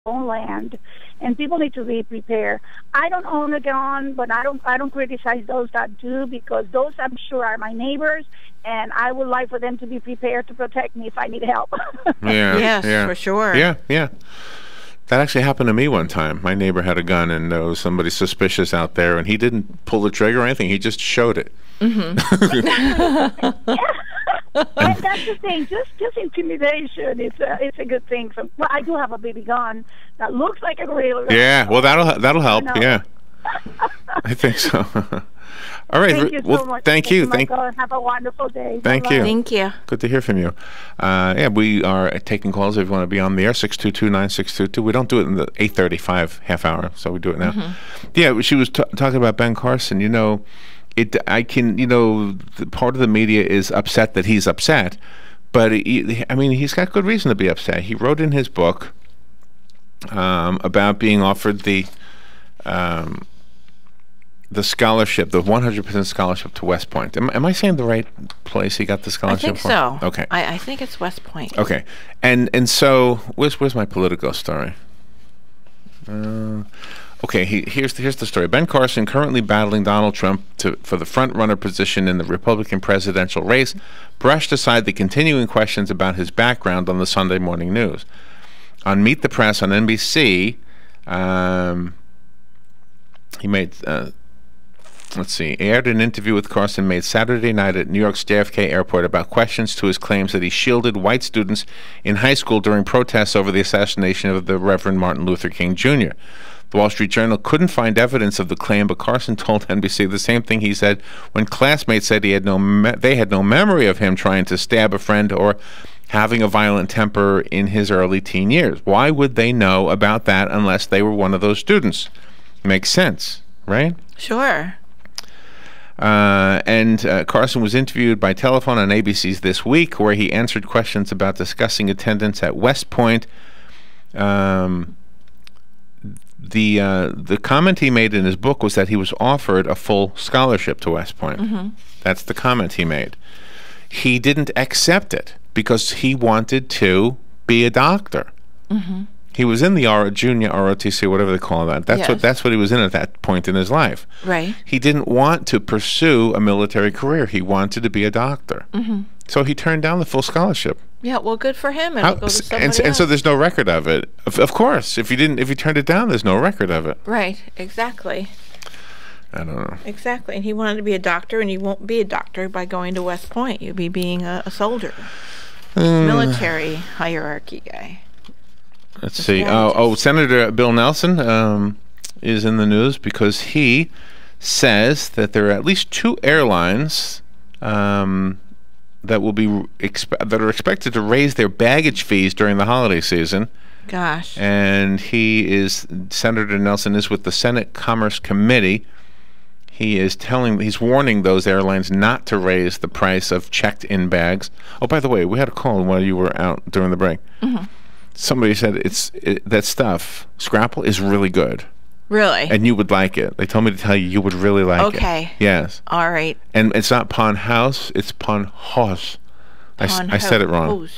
own land, and people need to be prepared. I don't own a gun, but I don't criticize those that do, because those, I'm sure, are my neighbors, and I would like for them to be prepared to protect me if I need help. Yeah, Yes, yeah. for sure. Yeah, yeah. That actually happened to me one time. My neighbor had a gun, and there was somebody suspicious out there, and he didn't pull the trigger or anything. He just showed it. And that's the thing. Just intimidation. It's a good thing. Well, I do have a BB gun that looks like a gorilla. Yeah, well, that'll help. know. Yeah, I think so. All right. Thank you so much. Thank you. Have a wonderful day. Thank Bye-bye. you. Thank you. Good to hear from you. Yeah, we are taking calls if you want to be on the air, 622-9622. We don't do it in the 8:35 half hour, so we do it now. Yeah, she was talking about Ben Carson. You know, part of the media is upset that he's upset, but he's got good reason to be upset. He wrote in his book about being offered the scholarship, the 100% scholarship to West Point. Am I saying the right place he got the I scholarship think for? so. Okay. I think it's West Point. Okay. And so where's my Politico story? Okay, here's the story. Ben Carson, currently battling Donald Trump for the front-runner position in the Republican presidential race, brushed aside the continuing questions about his background on the Sunday morning news. On Meet the Press on NBC, he made... aired an interview with Carson made Saturday night at New York's JFK Airport about questions to his claims that he shielded white students in high school during protests over the assassination of the Reverend Martin Luther King Jr. The Wall Street Journal couldn't find evidence of the claim, but Carson told NBC the same thing he said when classmates said they had no memory of him trying to stab a friend or having a violent temper in his early teen years. Why would they know about that unless they were one of those students? Makes sense, right? Sure. Carson was interviewed by telephone on ABC's This Week, where he answered questions about discussing attendance at West Point. The comment he made in his book was that he was offered a full scholarship to West Point. That's the comment he made. He didn't accept it because he wanted to be a doctor. He was in the junior ROTC, whatever they call that. That's what he was in at that point in his life. Right. He didn't want to pursue a military career. He wanted to be a doctor. So he turned down the full scholarship. Yeah, well, good for him. It'll go to somebody and else. so there's no record of it. Of course, if you turned it down, there's no record of it. Right, exactly. I don't know. Exactly. And he wanted to be a doctor, and you won't be a doctor by going to West Point. You'll be being a soldier. Military hierarchy guy. Let's see. Senator Bill Nelson is in the news because he says that there are at least 2 airlines that are expected to raise their baggage fees during the holiday season. Gosh. And Senator Nelson is with the Senate Commerce Committee. He's warning those airlines not to raise the price of checked-in bags. Oh, by the way, we had a call while you were out during the break. Somebody said that stuff, Scrapple, is really good. Really? And you would like it. They told me to tell you would really like it. Okay. Yes. All right. And it's not Pawn House, it's Pawn House. I said it wrong.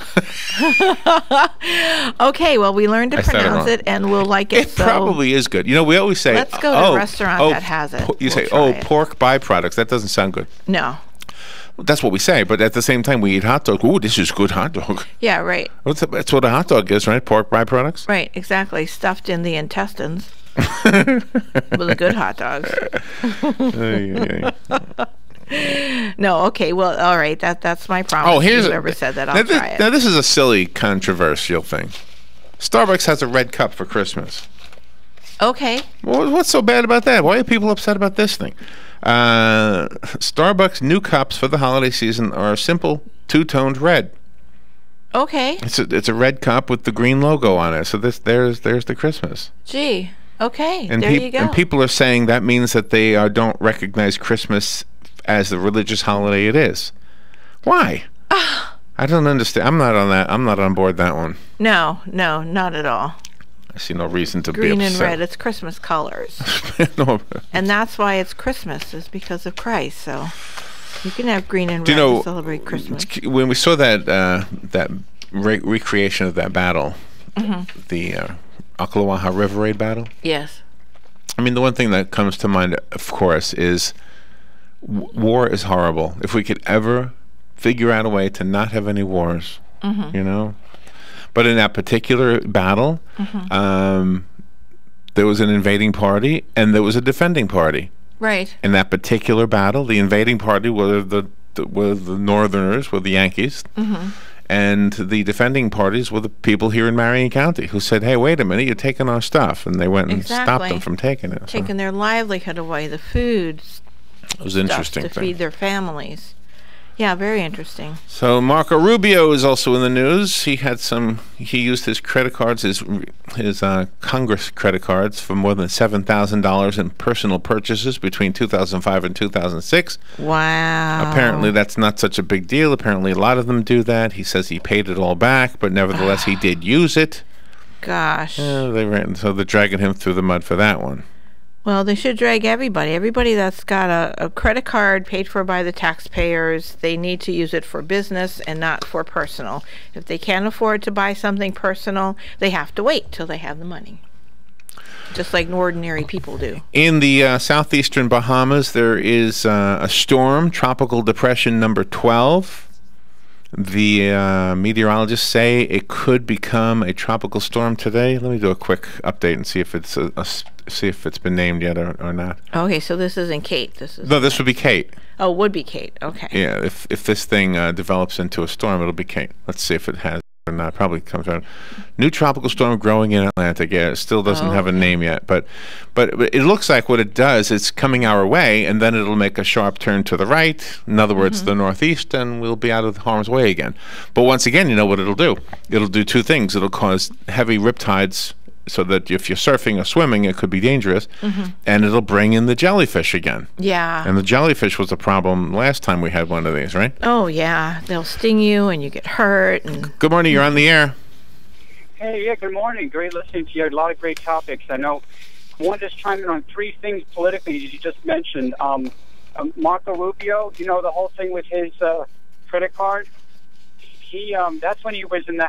Okay, well, we learned to pronounce it, and we'll like it. It probably is good. You know, we always say, let's go to a restaurant that has it. You say, pork byproducts. That doesn't sound good. No. That's what we say, but at the same time, we eat hot dog. Ooh, this is good hot dog. Yeah, right. That's what a hot dog is, right? Pork byproducts? Right, exactly. Stuffed in the intestines. With a good hot dog. No, okay, well, all right. That's my promise. Oh, here's whoever said that, I'll try it. Now, this is a silly, controversial thing. Starbucks has a red cup for Christmas. Okay. Well, what's so bad about that? Why are people upset about this thing? Starbucks new cups for the holiday season are a simple 2-toned red. Okay. It's a red cup with the green logo on it. So there's the Christmas. Gee. Okay. And there you go. And people are saying that means that they don't recognize Christmas as the religious holiday it is. Why? I don't understand. I'm not on that. I'm not on board that one. No, not at all. I see no reason to be upset. Green and red, it's Christmas colors. No. And that's why it's Christmas, is because of Christ. So you can have green and red to celebrate Christmas. When we saw that recreation of that battle, the Ocklawaha River Raid battle? Yes. I mean, the one thing that comes to mind, of course, is war is horrible. If we could ever figure out a way to not have any wars, you know? But in that particular battle, there was an invading party and there was a defending party. Right. In that particular battle, the invading party were the Northerners, were the Yankees, and the defending parties were the people here in Marion County who said, "Hey, wait a minute, you're taking our stuff," and they went and stopped them from taking it. Taking their livelihood away, the food. It was interesting to feed their families. Yeah, very interesting. So Marco Rubio is also in the news. He used his credit cards, his Congress credit cards, for more than $7,000 in personal purchases between 2005 and 2006. Wow. Apparently that's not such a big deal. Apparently a lot of them do that. He says he paid it all back, but nevertheless he did use it. Gosh. So they're dragging him through the mud for that one. Well, they should drag everybody. Everybody that's got a credit card paid for by the taxpayers, they need to use it for business and not for personal. If they can't afford to buy something personal, they have to wait till they have the money. Just like ordinary people do. In the southeastern Bahamas, there is a storm, Tropical Depression number 12. The meteorologists say it could become a tropical storm today. Let me do a quick update and see if it's been named yet or not. Okay, so this isn't Kate. This would be Kate. Oh, it would be Kate. Okay. Yeah, if this thing develops into a storm, it'll be Kate. Let's see if it has or not. Probably comes out. New tropical storm growing in Atlantic. Yeah, it still doesn't have a name yet, but it looks like what it does, it's coming our way, and then it'll make a sharp turn to the right. In other words, the northeast, and we'll be out of harm's way again. But once again, you know what it'll do? It'll do two things. It'll cause heavy riptides, so that if you're surfing or swimming, it could be dangerous, and it'll bring in the jellyfish again. Yeah. And the jellyfish was a problem last time we had one of these, right? Oh, yeah. They'll sting you and you get hurt. And good morning. You're on the air. Hey, yeah, good morning. Great listening to you. A lot of great topics. I know. I want to just chime in on three things politically you just mentioned. Marco Rubio, you know, the whole thing with his credit card. That's when he was in the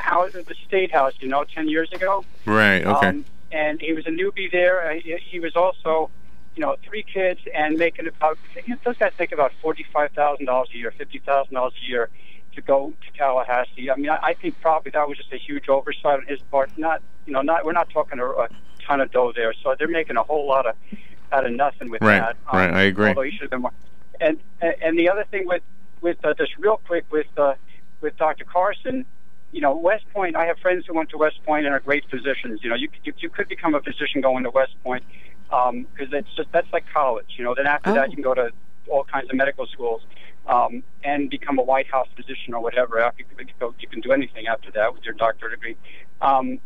State House, 10 years ago. Right, okay. And he was a newbie there. He was also, 3 kids and making about, those guys make about $45,000 a year, $50,000 a year to go to Tallahassee. I mean, I think probably that was just a huge oversight on his part. We're not talking a ton of dough there. So they're making a whole lot out of nothing with that. Right, I agree. Although he should have been more. And the other thing with just real quick with Dr. Carson, West Point, I have friends who went to West Point and are great physicians. You could become a physician going to West Point because that's like college. Then after that, you can go to all kinds of medical schools and become a White House physician or whatever. You can do anything after that with your doctorate degree. The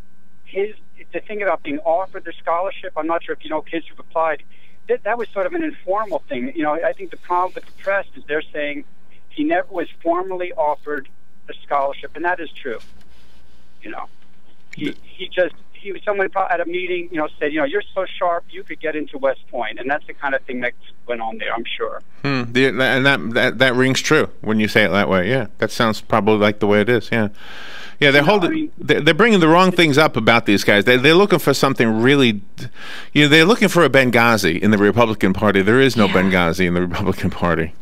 thing about being offered the scholarship, I'm not sure if you know kids who've applied, that was sort of an informal thing. I think the problem with the press is they're saying he never was formally offered a scholarship, and that is true. He was someone at a meeting, said, you're so sharp, you could get into West Point, and that's the kind of thing that went on there, I'm sure. And that rings true when you say it that way. Yeah, that sounds probably like the way it is. Yeah, yeah. They're bringing the wrong things up about these guys. They're looking for something really, they're looking for a Benghazi in the Republican Party. There is no Benghazi in the Republican Party.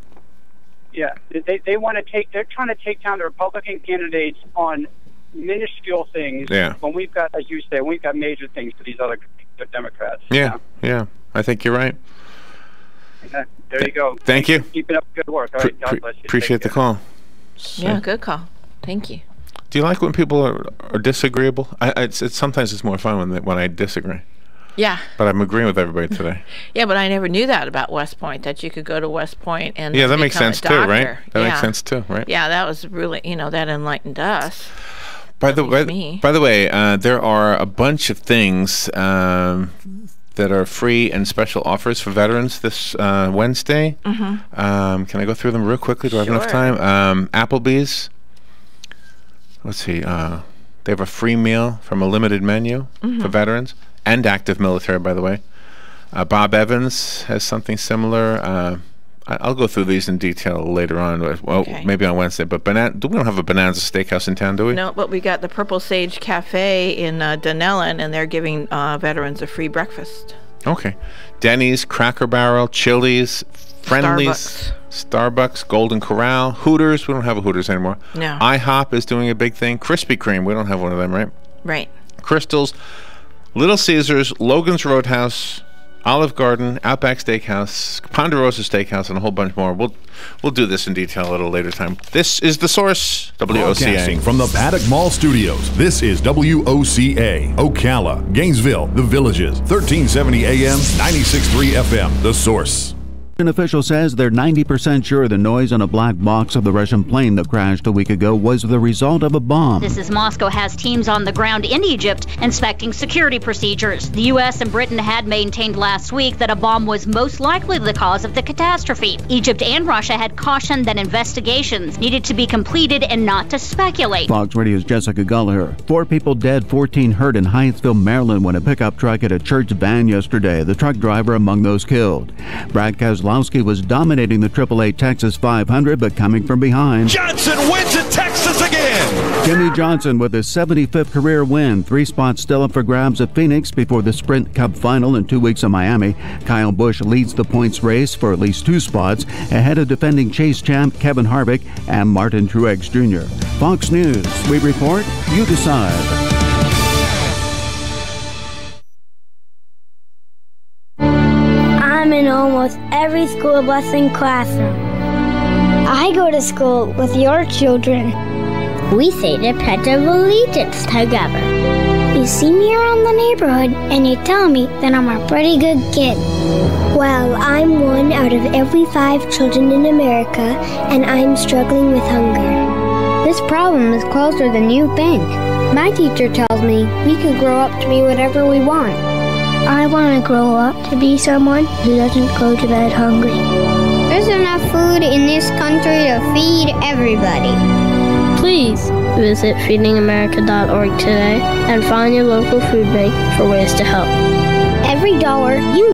Yeah, they're trying to take down the Republican candidates on minuscule things. Yeah. When we've got, as you say, we've got major things for these other Democrats. Yeah, yeah. I think you're right. Okay. There you go. Thank you. Keeping up good work. All right, God bless you. Appreciate the call. Yeah, good call. Thank you. Do you like when people are disagreeable? Sometimes it's more fun when I disagree. Yeah. But I'm agreeing with everybody today. Yeah, but I never knew that about West Point, that you could go to West Point and that makes sense too, right? That makes sense too, right? Yeah, that was really, that enlightened us. By the way, there are a bunch of things that are free and special offers for veterans this Wednesday. Can I go through them real quickly? Do I have enough time? Applebee's. Let's see. They have a free meal from a limited menu for veterans and active military, by the way. Bob Evans has something similar. I'll go through these in detail later on. Well, Okay. maybe on Wednesday. But we don't have a Bonanza Steakhouse in town, do we? No, but we got the Purple Sage Cafe in Dunellen, and they're giving veterans a free breakfast. Okay. Denny's, Cracker Barrel, Chili's, Friendly's, Starbucks, Golden Corral, Hooters. We don't have a Hooters anymore. No. IHOP is doing a big thing. Krispy Kreme. We don't have one of them, right? Right. Crystal's, Little Caesars, Logan's Roadhouse, Olive Garden, Outback Steakhouse, Ponderosa Steakhouse, and a whole bunch more. We'll do this in detail at a later time. This is The Source, Broadcasting WOCA. from the Paddock Mall Studios, this is WOCA, Ocala, Gainesville, The Villages, 1370 AM, 96.3 FM, The Source. An official says they're 90% sure the noise on a black box of the Russian plane that crashed a week ago was the result of a bomb. This is Moscow has teams on the ground in Egypt inspecting security procedures. The U.S. and Britain had maintained last week that a bomb was most likely the cause of the catastrophe. Egypt and Russia had cautioned that investigations needed to be completed and not to speculate. Fox Radio's Jessica Gallagher. 4 people dead, 14 hurt in Hyattsville, Maryland when a pickup truck hit a church van yesterday. The truck driver among those killed. Brad Keselowski was dominating the AAA Texas 500, but coming from behind. Johnson wins at Texas again. Jimmy Johnson with his 75th career win. 3 spots still up for grabs at Phoenix before the Sprint Cup final in 2 weeks in Miami. Kyle Busch leads the points race for at least 2 spots, ahead of defending Chase champ Kevin Harvick and Martin Truex Jr. Fox News. We report, you decide. I'm in almost every school bus and classroom. I go to school with your children. We say the Pledge of Allegiance together. You see me around the neighborhood and you tell me that I'm a pretty good kid. Well, I'm 1 out of every 5 children in America, and I'm struggling with hunger. This problem is closer than you think. My teacher tells me we can grow up to be whatever we want. I want to grow up to be someone who doesn't go to bed hungry. There's enough food in this country to feed everybody. Please visit feedingamerica.org today and find your local food bank for ways to help. Every dollar you